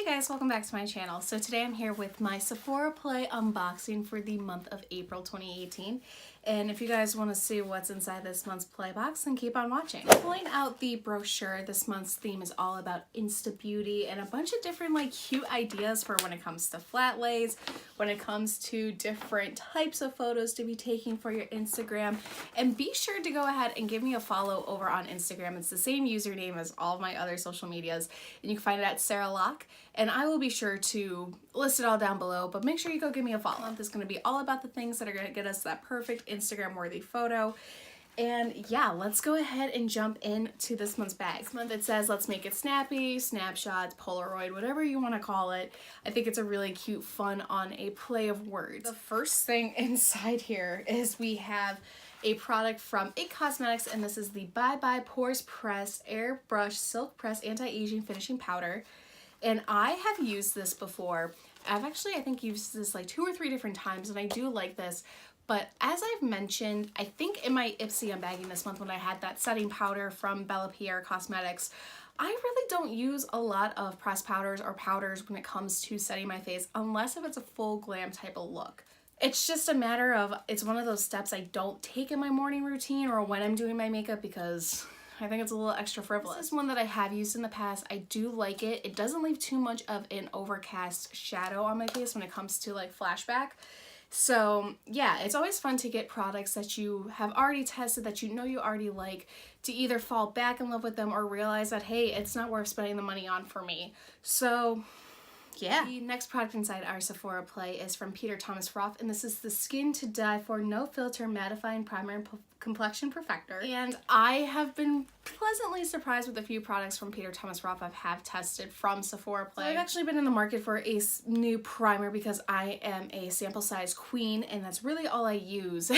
Hey guys, welcome back to my channel. So today I'm here with my Sephora Play unboxing for the month of April 2018. And if you guys want to see what's inside this month's play box, then keep on watching. Pulling out the brochure, this month's theme is all about Insta-Beauty and a bunch of different cute ideas for when it comes to flat lays, when it comes to different types of photos to be taking for your Instagram. And be sure to go ahead and give me a follow over on Instagram. It's the same username as all of my other social medias, and you can find it at Sarah Lock. And I will be sure to list it all down below, but make sure you go give me a follow. This is going to be all about the things that are going to get us that perfect Instagram worthy photo. And yeah, let's go ahead and jump into this month's bag. This month it says, let's make it snappy, snapshots, Polaroid, whatever you want to call it. I think it's a really cute fun on a play of words. The first thing inside here is we have a product from IT Cosmetics, and this is the Bye Bye Pores Press Airbrush Silk Press Anti-Aging Finishing Powder. And I have used this before. I've actually, I think, used this like 2 or 3 different times, and I do like this. But as I've mentioned, I think in my Ipsy unbagging this month when I had that setting powder from Bella Pierre Cosmetics, I really don't use a lot of pressed powders or powders when it comes to setting my face, unless if it's a full glam type of look. It's just a matter of, it's one of those steps I don't take in my morning routine or when I'm doing my makeup because I think it's a little extra frivolous. This is one that I have used in the past. I do like it. It doesn't leave too much of an overcast shadow on my face when it comes to like flashback. So yeah, it's always fun to get products that you have already tested, that you know you already like, to either fall back in love with them or realize that, hey, it's not worth spending the money on for me. So yeah. The next product inside our Sephora Play is from Peter Thomas Roth, and this is the Skin to Die For No Filter Mattifying Primer and Complexion Perfector. And I have been pleasantly surprised with a few products from Peter Thomas Roth I have tested from Sephora Play. So I've actually been in the market for a new primer because I am a sample size queen, and that's really all I use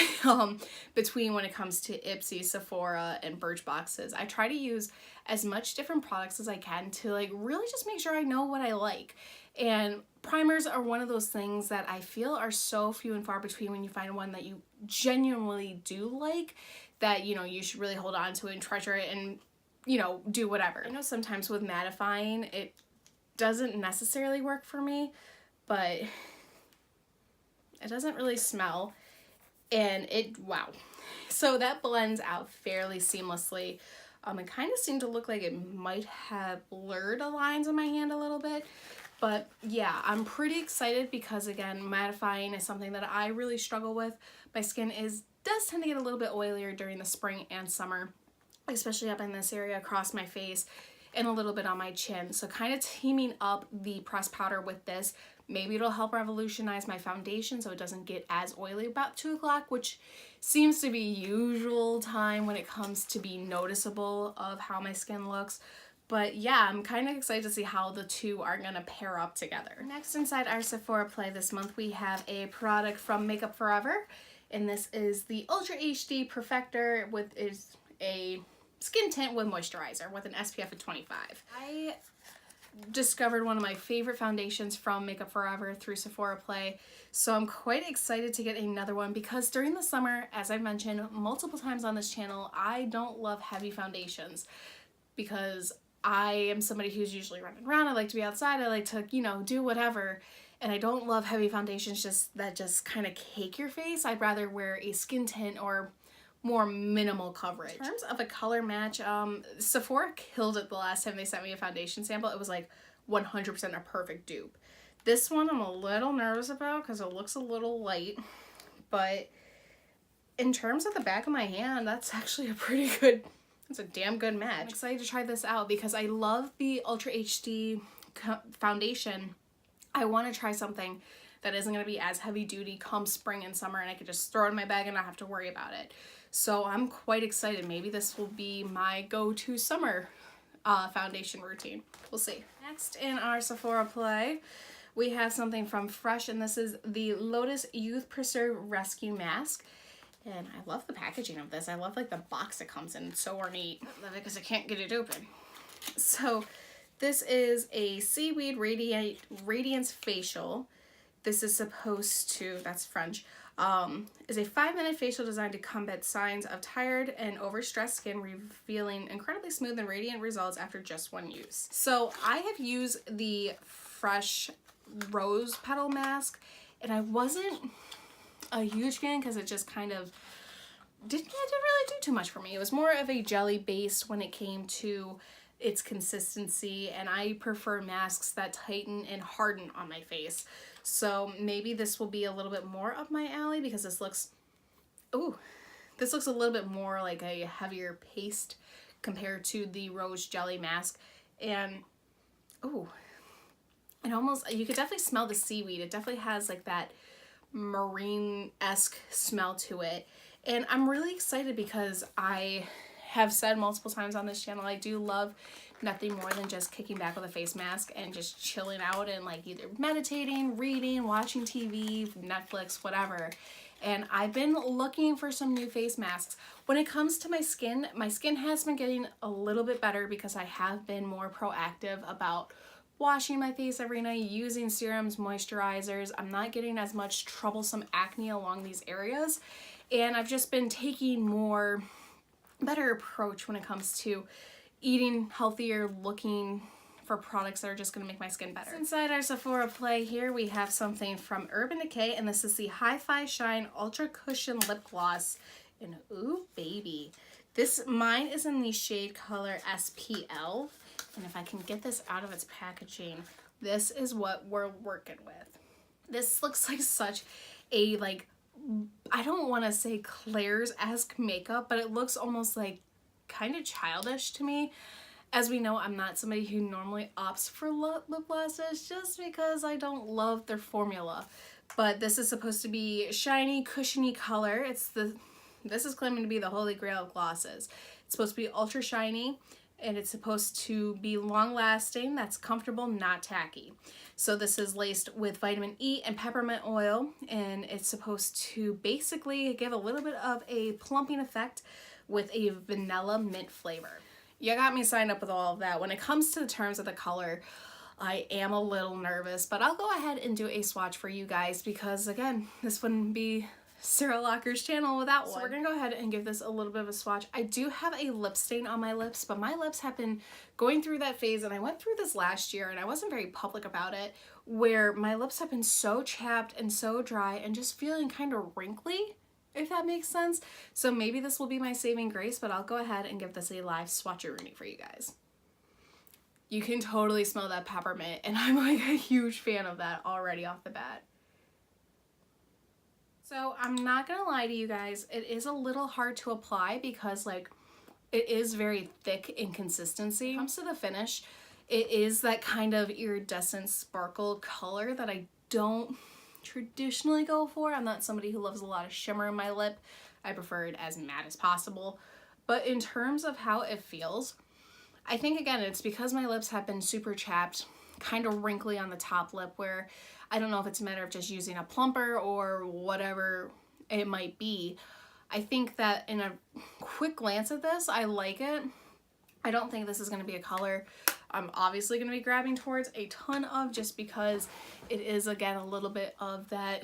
between when it comes to Ipsy, Sephora, and Birchboxes. I try to use as much different products as I can to like really just make sure I know what I like. And primers are one of those things that I feel are so few and far between when you find one that you genuinely do like, that, you know, you should really hold on to it and treasure it and, you know, do whatever. I know sometimes with mattifying, it doesn't necessarily work for me, but it doesn't really smell, and wow. So that blends out fairly seamlessly. It kind of seemed to look like it might have blurred the lines on my hand a little bit. But yeah, I'm pretty excited because, again, mattifying is something that I really struggle with. My skin does tend to get a little bit oilier during the spring and summer, especially up in this area across my face and a little bit on my chin. So kind of teaming up the pressed powder with this, maybe it'll help revolutionize my foundation so it doesn't get as oily about 2 o'clock, which seems to be usual time when it comes to be noticeable of how my skin looks. But yeah, I'm kind of excited to see how the two are going to pair up together. Next inside our Sephora Play this month, we have a product from Makeup Forever. And this is the Ultra HD Perfector, is a skin tint with moisturizer with an SPF of 25. I discovered one of my favorite foundations from Makeup Forever through Sephora Play, so I'm quite excited to get another one because during the summer, as I've mentioned multiple times on this channel, I don't love heavy foundations because I am somebody who's usually running around. I like to be outside. I like to, you know, do whatever. And I don't love heavy foundations that just kind of cake your face. I'd rather wear a skin tint or more minimal coverage. In terms of a color match, Sephora killed it the last time they sent me a foundation sample. It was like 100% a perfect dupe. This one I'm a little nervous about because it looks a little light. But in terms of the back of my hand, that's actually it's a damn good match. I'm excited to try this out because I love the Ultra HD foundation. I want to try something that isn't going to be as heavy duty come spring and summer, and I could just throw it in my bag and not have to worry about it. So I'm quite excited. Maybe this will be my go-to summer foundation routine. We'll see. Next in our Sephora Play, we have something from Fresh, and this is the Lotus Youth Preserve Rescue Mask. And I love the packaging of this. I love like the box it comes in. It's so ornate. I love it because I can't get it open. So this is a Seaweed Radiance Facial. This is supposed to, that's French, is a 5-minute facial designed to combat signs of tired and overstressed skin, revealing incredibly smooth and radiant results after just one use. So I have used the Fresh Rose Petal Mask, and I wasn't a huge fan because it just kind of didn't really do too much for me. It was more of a jelly based when it came to its consistency, and I prefer masks that tighten and harden on my face. So maybe this will be a little bit more up my alley because this looks, ooh, this looks a little bit more like a heavier paste compared to the Rose Jelly Mask. And, ooh, it almost, you could definitely smell the seaweed. It definitely has like that marine-esque smell to it. And I'm really excited because I have said multiple times on this channel, I do love nothing more than just kicking back with a face mask and just chilling out and like either meditating, reading, watching TV, Netflix, whatever. And I've been looking for some new face masks. When it comes to my skin has been getting a little bit better because I have been more proactive about washing my face every night, using serums, moisturizers. I'm not getting as much troublesome acne along these areas. And I've just been taking better approach when it comes to eating healthier, looking for products that are just going to make my skin better. Inside our Sephora play here, we have something from Urban Decay, and this is the Hi-Fi Shine Ultra Cushion Lip Gloss. And ooh, baby. Mine is in the shade color SPL. And if I can get this out of its packaging, this is what we're working with. This looks like such a, like, I don't want to say Claire's-esque makeup, but it looks almost like kind of childish to me. As we know, I'm not somebody who normally opts for lip glosses just because I don't love their formula. But this is supposed to be shiny, cushiony color. This is claiming to be the holy grail of glosses. It's supposed to be ultra shiny, and it's supposed to be long lasting, that's comfortable, not tacky. So this is laced with vitamin E and peppermint oil, and it's supposed to basically give a little bit of a plumping effect with a vanilla mint flavor. You got me signed up with all of that. When it comes to the terms of the color, I am a little nervous, but I'll go ahead and do a swatch for you guys because, again, this wouldn't be Sarah Lokker's channel without one. So we're gonna go ahead and give this a little bit of a swatch. I do have a lip stain on my lips, but my lips have been going through that phase, and I went through this last year and I wasn't very public about it, where my lips have been so chapped and so dry and just feeling kind of wrinkly, if that makes sense. So maybe this will be my saving grace, but I'll go ahead and give this a live swatcheroonie for you guys. You can totally smell that peppermint, and I'm like a huge fan of that already off the bat. So I'm not gonna lie to you guys, it is a little hard to apply because like it is very thick in consistency. When it comes to the finish, it is that kind of iridescent sparkle color that I don't traditionally go for. I'm not somebody who loves a lot of shimmer in my lip. I prefer it as matte as possible. But in terms of how it feels, I think again it's because my lips have been super chapped, kind of wrinkly on the top lip, where I don't know if it's a matter of just using a plumper or whatever it might be. I think that in a quick glance at this, I like it. I don't think this is going to be a color I'm obviously going to be grabbing towards a ton of, just because it is, again, a little bit of that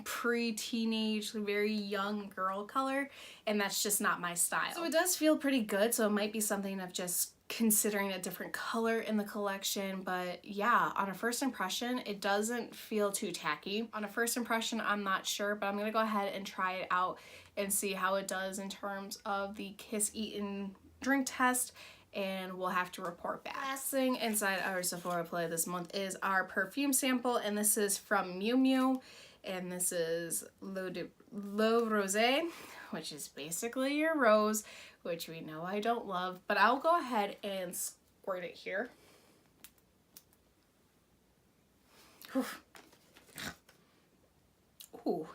pre-teenage, very young girl color, and that's just not my style. So it does feel pretty good, so it might be something of just considering a different color in the collection. But yeah, on a first impression, it doesn't feel too tacky. On a first impression, I'm not sure, but I'm gonna go ahead and try it out and see how it does in terms of the Kiss Eat and Drink test, and we'll have to report back. Last thing inside our Sephora play this month is our perfume sample, and this is from Miu Miu, and this is Rosee, which is basically your rose, which we know I don't love, but I'll go ahead and squirt it here. Ooh.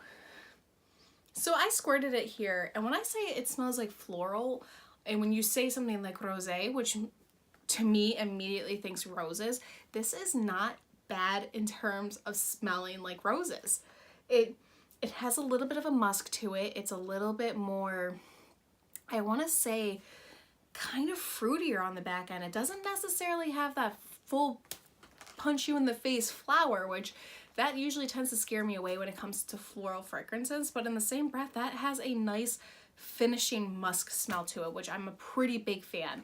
So I squirted it here, and when I say it smells like floral, and when you say something like rosé, which to me immediately thinks roses, this is not bad in terms of smelling like roses. It has a little bit of a musk to it. It's a little bit more, I want to say, kind of fruitier on the back end. It doesn't necessarily have that full punch you in the face flower, which that usually tends to scare me away when it comes to floral fragrances, but in the same breath, that has a nice finishing musk smell to it, which I'm a pretty big fan.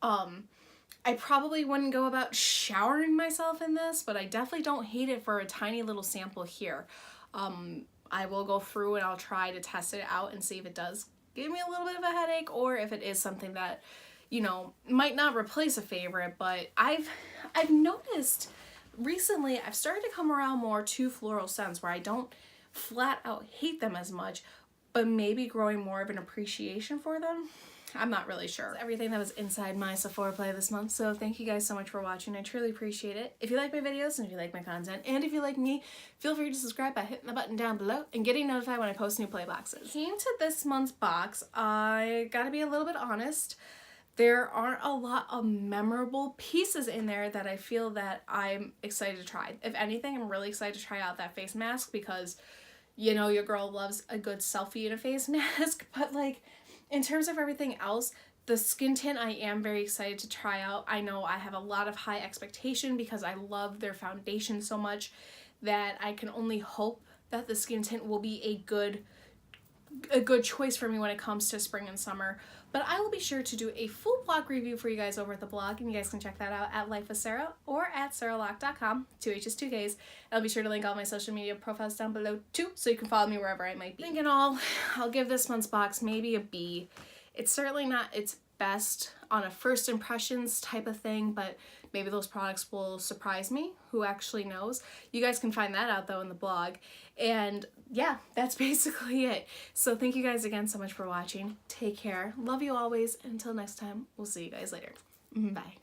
I probably wouldn't go about showering myself in this, but I definitely don't hate it for a tiny little sample here. I will go through and I'll try to test it out and see if it does give me a little bit of a headache, or if it is something that, you know, might not replace a favorite. But I've noticed recently I've started to come around more to floral scents where I don't flat out hate them as much, but maybe growing more of an appreciation for them. I'm not really sure. That's everything that was inside my Sephora play this month, so thank you guys so much for watching. I truly appreciate it. If you like my videos and if you like my content, and if you like me, feel free to subscribe by hitting the button down below and getting notified when I post new play boxes. Came to this month's box, I gotta be a little bit honest, there aren't a lot of memorable pieces in there that I feel that I'm excited to try. If anything, I'm really excited to try out that face mask because, you know, your girl loves a good selfie in a face mask, but like, in terms of everything else, the skin tint I am very excited to try out. I know I have a lot of high expectation because I love their foundation so much that I can only hope that the skin tint will be a good choice for me when it comes to spring and summer. But I will be sure to do a full blog review for you guys over at the blog, and you guys can check that out at Life with Sarah or at sarahlock.com, 2 H's, 2 K's. I'll be sure to link all my social media profiles down below too, so you can follow me wherever I might be. Thinking all, I'll give this month's box maybe a B. It's certainly not its best on a first impressions type of thing, but maybe those products will surprise me. Who actually knows? You guys can find that out though in the blog. And yeah, that's basically it. So thank you guys again so much for watching. Take care. Love you always. Until next time, we'll see you guys later. Bye.